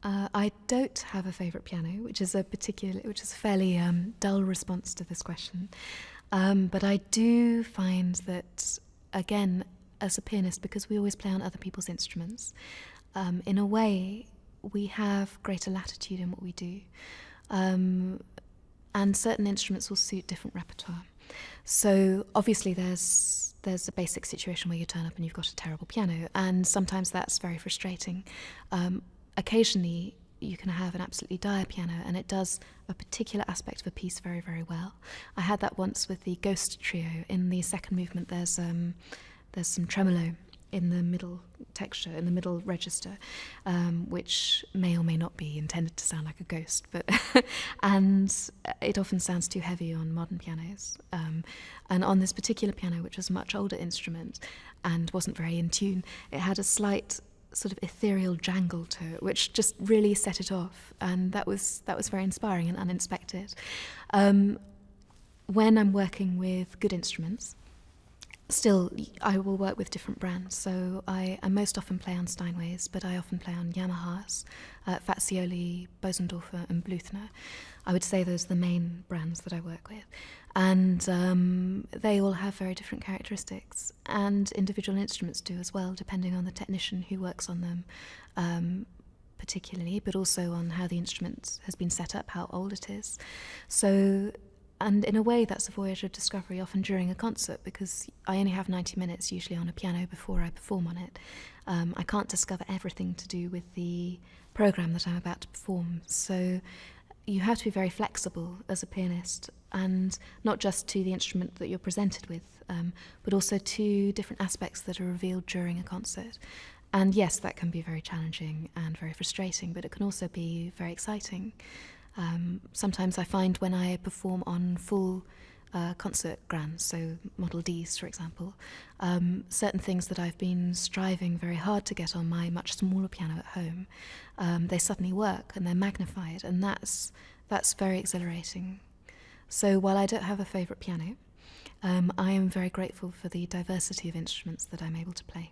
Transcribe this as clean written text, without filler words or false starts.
I don't have a favourite piano, which is a fairly dull response to this question. But I do find that, again, as a pianist, because we always play on other people's instruments, in a way, we have greater latitude in what we do. And certain instruments will suit different repertoire. So obviously there's a basic situation where you turn up and you've got a terrible piano, and sometimes that's very frustrating. Occasionally you can have an absolutely dire piano and it does a particular aspect of a piece very, very well. I had that once with the Ghost Trio. In the second movement there's some tremolo in the middle texture, in the middle register, which may or may not be intended to sound like a ghost, but and it often sounds too heavy on modern pianos. And on this particular piano, which was a much older instrument and wasn't very in tune, it had a slight sort of ethereal jangle to it, which just really set it off, and that was very inspiring and unexpected. When I'm working with good instruments, still, I will work with different brands. So I most often play on Steinways, but I often play on Yamahas, Fazioli, Bosendorfer and Bluthner. I would say those are the main brands that I work with. And they all have very different characteristics, and individual instruments do as well, depending on the technician who works on them, particularly, but also on how the instrument has been set up, how old it is. So, and in a way that's a voyage of discovery, often during a concert, because I only have 90 minutes usually on a piano before I perform on it. I can't discover everything to do with the program that I'm about to perform. So you have to be very flexible as a pianist, and not just to the instrument that you're presented with, but also to different aspects that are revealed during a concert. And yes, that can be very challenging and very frustrating, but it can also be very exciting. Sometimes I find when I perform on full concert grands, so Model Ds for example, certain things that I've been striving very hard to get on my much smaller piano at home, they suddenly work and they're magnified, and that's very exhilarating. So while I don't have a favourite piano, I am very grateful for the diversity of instruments that I'm able to play.